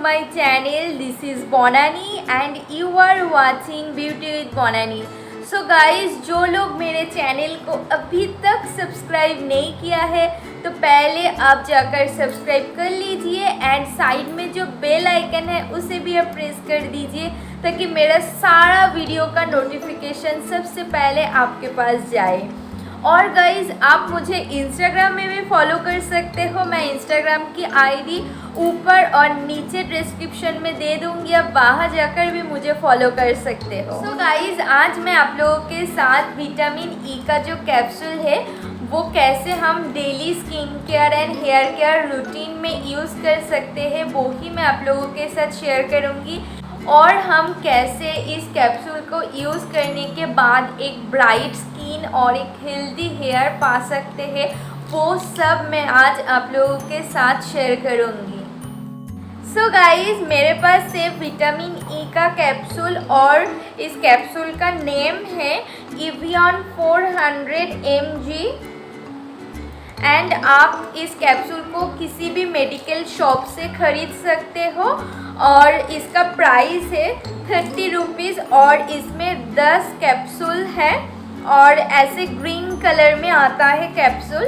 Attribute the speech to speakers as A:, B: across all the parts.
A: my channel. This is Bonani and you are watching Beauty with Bonani. So guys, जो लोग मेरे channel को अभी तक सब्सक्राइब नहीं किया है तो पहले आप जाकर सब्सक्राइब कर लीजिए एंड साइड में जो बेल आइकन है उसे भी आप प्रेस कर दीजिए ताकि मेरा सारा वीडियो का नोटिफिकेशन सबसे पहले आपके पास जाए। और गाइज़, आप मुझे इंस्टाग्राम में भी फॉलो कर सकते हो। मैं इंस्टाग्राम की आईडी ऊपर और नीचे डिस्क्रिप्शन में दे दूँगी, आप वहाँ जाकर भी मुझे फॉलो कर सकते हो। सो गाइज़, आज मैं आप लोगों के साथ विटामिन ई का जो कैप्सूल है वो कैसे हम daily skin care and hair care routine में यूज़ कर सकते हैं वो ही मैं आप लोगों के साथ शेयर करूँगी। और हम कैसे इस कैप्सूल को यूज़ करने के बाद एक ब्राइट स्किन और एक हेल्दी हेयर पा सकते हैं वो सब मैं आज आप लोगों के साथ शेयर करूँगी। सो गाइज़, मेरे पास सिर्फ विटामिन ई का कैप्सूल और इस कैप्सूल का नेम है एवियन 400 mg एंड आप इस कैप्सूल को किसी भी मेडिकल शॉप से ख़रीद सकते हो और इसका प्राइस है 30 रुपीज़ और इसमें 10 कैप्सूल है और ऐसे ग्रीन कलर में आता है capsule.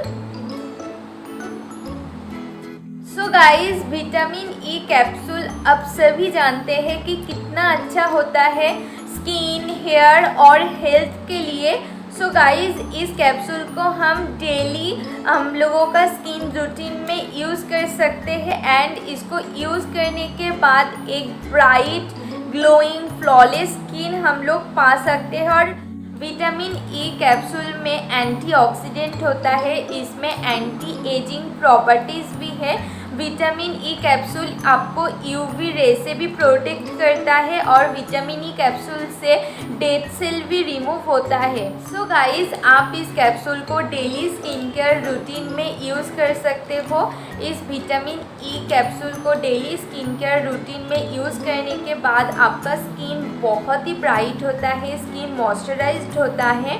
A: So guys, vitamin E capsule अब सभी जानते हैं कि कितना अच्छा होता है स्किन, हेयर और हेल्थ के लिए। सो गाइज़, इस कैप्सूल को हम डेली हम लोगों का स्किन रूटीन में यूज़ कर सकते हैं एंड इसको यूज़ करने के बाद एक ब्राइट ग्लोइंग फ्लॉलेस स्किन हम लोग पा सकते हैं। और विटामिन ई कैप्सूल में एंटीऑक्सीडेंट होता है, इसमें एंटी एजिंग प्रॉपर्टीज़ भी है। विटामिन ई कैप्सूल आपको यूवी रे से भी प्रोटेक्ट करता है और विटामिन ई कैप्सूल से डेड सेल भी रिमूव होता है। सो गाइज़, आप इस कैप्सूल को डेली स्किन केयर रूटीन में यूज़ कर सकते हो। इस विटामिन ई कैप्सूल को डेली स्किन केयर रूटीन में यूज़ करने के बाद आपका स्किन बहुत ही ब्राइट होता है, स्किन मॉइस्चराइज्ड होता है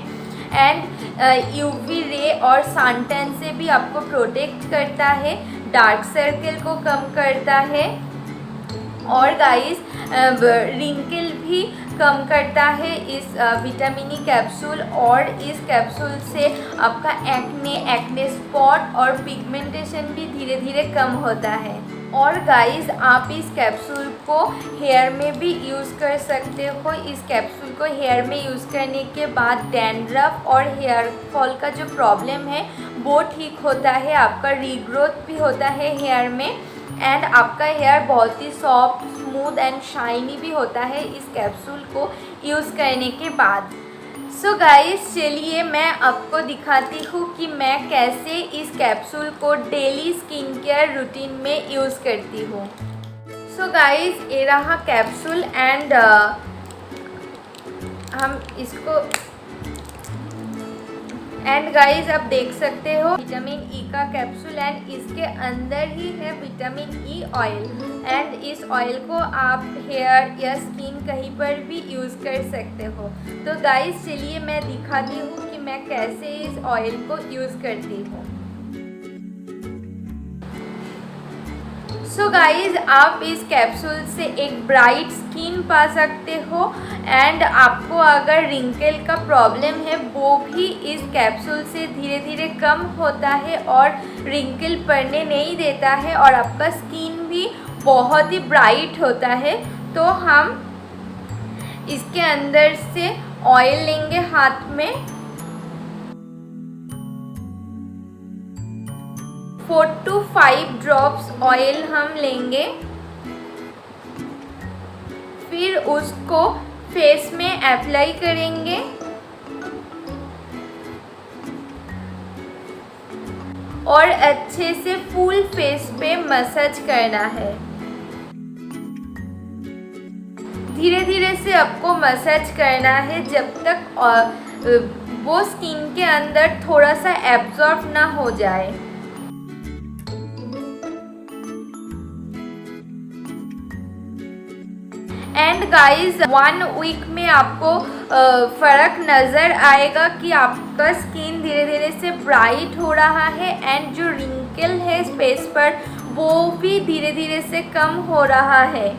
A: एंड यूवी रे और सनटैन से भी आपको प्रोटेक्ट करता है, डार्क सर्कल को कम करता है और गाइस रिंकल भी कम करता है इस विटामिन ई कैप्सूल। और इस कैप्सूल से आपका एक्ने स्पॉट और पिगमेंटेशन भी धीरे धीरे कम होता है। और गाइस, आप इस कैप्सूल को हेयर में भी यूज़ कर सकते हो। इस कैप्सूल को हेयर में यूज़ करने के बाद डैंड्रफ और हेयर फॉल का जो प्रॉब्लम है वो ठीक होता है, आपका रीग्रोथ भी होता है हेयर में एंड आपका हेयर बहुत ही सॉफ्ट, स्मूथ एंड शाइनी भी होता है इस कैप्सूल को यूज़ करने के बाद। सो गाइस, चलिए मैं आपको दिखाती हूँ कि मैं कैसे इस कैप्सूल को डेली स्किन केयर रूटीन में यूज़ करती हूँ। सो गाइस, ये रहा कैप्सूल एंड हम इसको एंड गाइस आप देख सकते हो विटामिन ई का कैप्सूल एंड इसके अंदर ही है विटामिन ई ऑयल एंड इस ऑयल को आप हेयर या स्किन कहीं पर भी यूज़ कर सकते हो। तो गाइस, चलिए मैं दिखाती हूँ कि मैं कैसे इस ऑयल को यूज़ करती हूँ। सो गाइज़, आप इस कैप्सूल से एक ब्राइट स्किन पा सकते हो एंड आपको अगर रिंकल का प्रॉब्लम है वो भी इस कैप्सूल से धीरे धीरे कम होता है और रिंकल पड़ने नहीं देता है और आपका स्किन भी बहुत ही ब्राइट होता है। तो हम इसके अंदर से ऑयल लेंगे हाथ में, 4 to 5 ड्रॉप्स ऑयल हम लेंगे, फिर उसको फेस में अप्लाई करेंगे और अच्छे से फुल फेस पे मसाज करना है। धीरे धीरे से आपको मसाज करना है जब तक वो स्किन के अंदर थोड़ा सा एब्जॉर्ब ना हो जाए। एंड गाइस, 1 वीक में आपको फ़र्क नज़र आएगा कि आपका स्किन धीरे धीरे से ब्राइट हो रहा है एंड जो रिंकल है फेस पर वो भी धीरे धीरे से कम हो रहा है।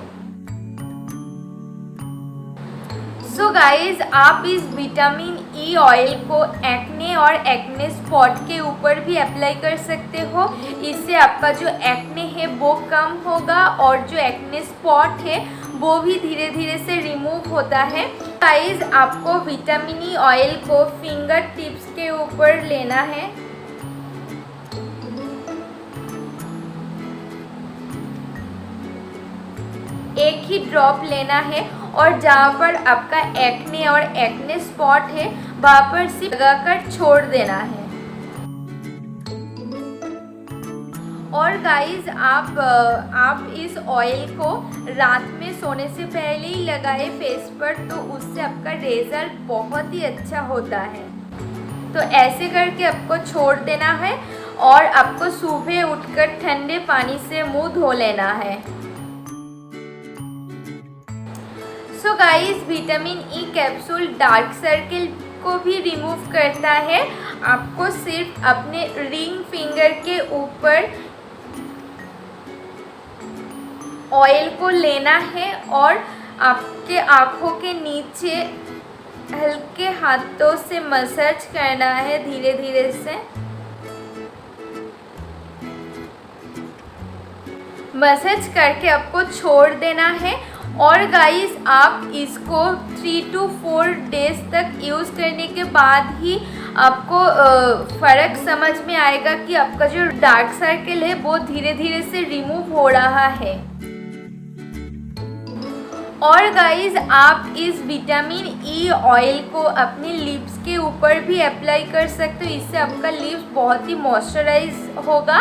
A: सो गाइज, आप इस विटामिन ई ऑयल को एक्ने और एक्ने स्पॉट के ऊपर भी अप्लाई कर सकते हो। इससे आपका जो एक्ने है वो कम होगा और जो एक्ने स्पॉट है वो भी धीरे धीरे से रिमूव होता है। गाइज, आपको विटामिन ई ऑयल को फिंगर टिप्स के ऊपर लेना है। एक ही ड्रॉप लेना है और जहाँ पर आपका एक्ने और एक्ने स्पॉट है वहाँ पर सिर्फ लगाकर छोड़ देना है। और गाइज, आप इस ऑयल को रात में सोने से पहले ही लगाए फेस पर, तो उससे आपका रिजल्ट बहुत ही अच्छा होता है। तो ऐसे करके आपको छोड़ देना है और आपको सुबह उठकर ठंडे पानी से मुंह धो लेना है। So guys, vitamin E capsule dark circle को भी रिमूव करता है। आपको सिर्फ अपने रिंग फिंगर के ऊपर ऑयल को लेना है और आपके आँखों के नीचे हल्के हाथों से मसाज करना है धीरे धीरे से। मसाज करके आपको छोड़ देना है। और गाइस, आप इसको 3 to 4 डेज तक यूज़ करने के बाद ही आपको फ़र्क समझ में आएगा कि आपका जो डार्क सर्किल है वो धीरे धीरे से रिमूव हो रहा है। और गाइस, आप इस विटामिन ई ऑयल को अपने लिप्स के ऊपर भी अप्लाई कर सकते हो। इससे आपका लिप्स बहुत ही मॉइस्चराइज होगा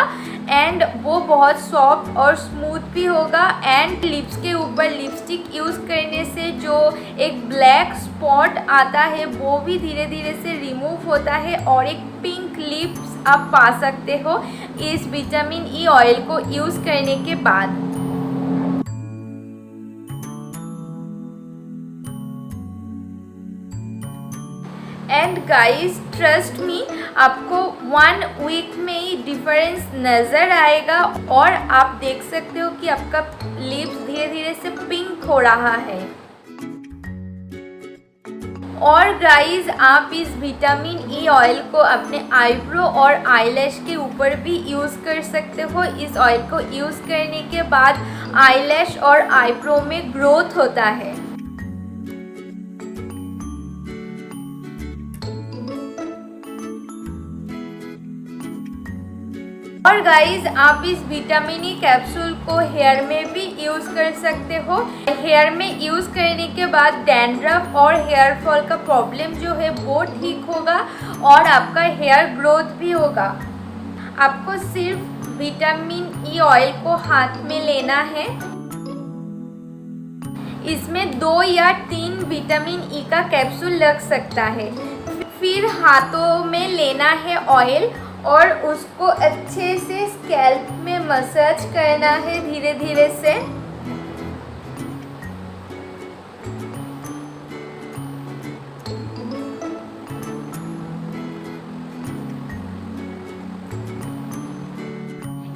A: एंड वो बहुत सॉफ्ट और स्मूथ भी होगा। एंड लिप्स के ऊपर लिपस्टिक यूज़ करने से जो एक ब्लैक स्पॉट आता है वो भी धीरे धीरे से रिमूव होता है और एक पिंक लिप्स आप पा सकते हो इस विटामिन ई ऑयल को यूज़ करने के बाद। एंड गाइस, ट्रस्ट मी, आपको 1 वीक में ही डिफरेंस नज़र आएगा और आप देख सकते हो कि आपका लिप्स धीरे धीरे से पिंक हो रहा है। और गाइस, आप इस विटामिन ई ऑयल को अपने आईब्रो और आईलैश के ऊपर भी यूज़ कर सकते हो। इस ऑयल को यूज़ करने के बाद आईलैश और आईब्रो में ग्रोथ होता है। और गाइज, आप इस विटामिन ई कैप्सूल को हेयर में भी यूज़ कर सकते हो। हेयर में यूज़ करने के बाद डैंड्रफ और हेयर फॉल का प्रॉब्लम जो है वो ठीक होगा और आपका हेयर ग्रोथ भी होगा। आपको सिर्फ विटामिन ई ऑयल को हाथ में लेना है। इसमें 2 या 3 विटामिन ई का कैप्सूल लग सकता है। फिर हाथों में लेना है ऑयल और उसको अच्छे से स्कैल्प में मसाज करना है धीरे धीरे से।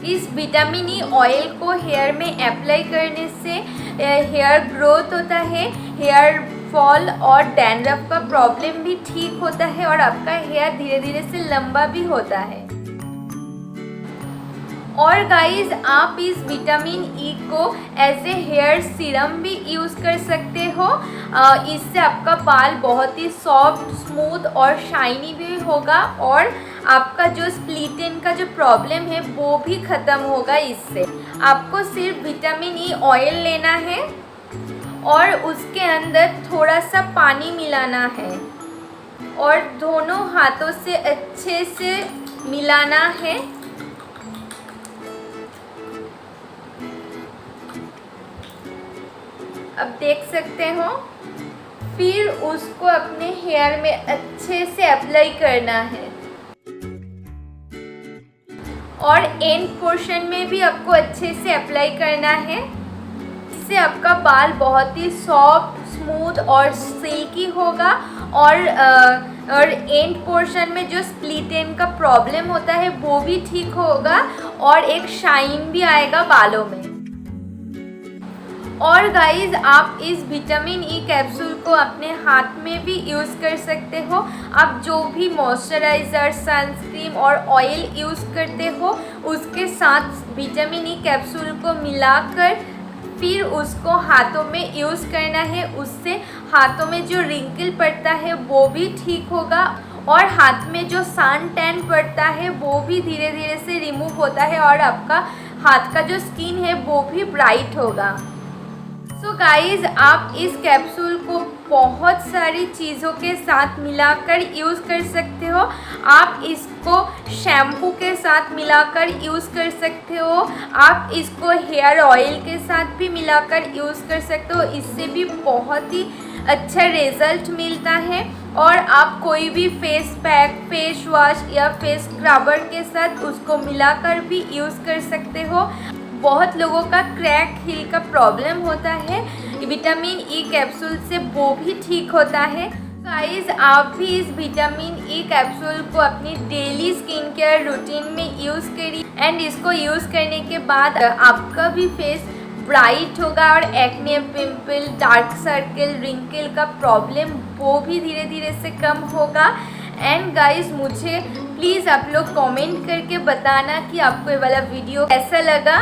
A: इस विटामिन ई ऑयल को हेयर में अप्लाई करने से हेयर ग्रोथ होता है, हेयर फॉल और डैंड्रफ का प्रॉब्लम भी ठीक होता है और आपका हेयर धीरे धीरे से लंबा भी होता है। और गाइज, आप इस विटामिन ई को एज ए हेयर सीरम भी यूज़ कर सकते हो। इससे आपका बाल बहुत ही सॉफ्ट, स्मूथ और शाइनी भी होगा और आपका जो स्प्लिट एंड का जो प्रॉब्लम है वो भी ख़त्म होगा। इससे आपको सिर्फ विटामिन ई ऑयल लेना है और उसके अंदर थोड़ा सा पानी मिलाना है और दोनों हाथों से अच्छे से मिलाना है। अब देख सकते हो। फिर उसको अपने हेयर में अच्छे से अप्लाई करना है और एंड पोर्शन में भी आपको अच्छे से अप्लाई करना है। इससे आपका बाल बहुत ही सॉफ्ट, स्मूथ और सिल्की होगा और एंड पोर्शन में जो स्प्लिट एंड का प्रॉब्लम होता है वो भी ठीक होगा और एक शाइन भी आएगा बालों में। और गाइज़ आप इस विटामिन ई कैप्सूल को अपने हाथ में भी यूज़ कर सकते हो। आप जो भी मॉइस्चराइज़र, सनस्क्रीन और ऑयल यूज़ करते हो उसके साथ विटामिन ई कैप्सूल को मिलाकर फिर उसको हाथों में यूज़ करना है। उससे हाथों में जो रिंकल पड़ता है वो भी ठीक होगा और हाथ में जो सन टैन पड़ता है वो भी धीरे धीरे से रिमूव होता है और आपका हाथ का जो स्किन है वो भी ब्राइट होगा। सो गाइज़ आप इस कैप्सूल को बहुत सारी चीज़ों के साथ मिलाकर यूज़ कर सकते हो। आप इसको शैम्पू के साथ मिलाकर यूज़ कर सकते हो, आप इसको हेयर ऑयल के साथ भी मिलाकर यूज़ कर सकते हो। इससे भी बहुत ही अच्छा रिज़ल्ट मिलता है। और आप कोई भी फेस पैक, फेस वॉश या फेस स्क्रबर के साथ उसको मिलाकर भी यूज़ कर सकते हो। बहुत लोगों का क्रैक हिल का प्रॉब्लम होता है, विटामिन ई कैप्सूल से वो भी ठीक होता है। गाइस आप भी इस विटामिन ई कैप्सूल को अपनी डेली स्किन केयर रूटीन में यूज़ करिए एंड इसको यूज़ करने के बाद आपका भी फेस ब्राइट होगा और acne, pimple, dark circle, wrinkle का प्रॉब्लम वो भी धीरे धीरे से कम होगा। एंड गाइस मुझे प्लीज़ आप लोग कमेंट करके बताना कि आपको ये वाला वीडियो कैसा लगा।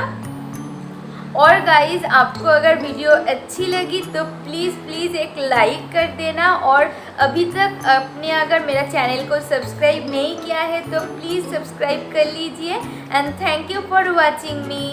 A: और गाइज़ आपको अगर वीडियो अच्छी लगी तो प्लीज़ एक लाइक कर देना और अभी तक आपने अगर मेरा चैनल को सब्सक्राइब नहीं किया है तो प्लीज़ सब्सक्राइब कर लीजिए। And thank you for watching me.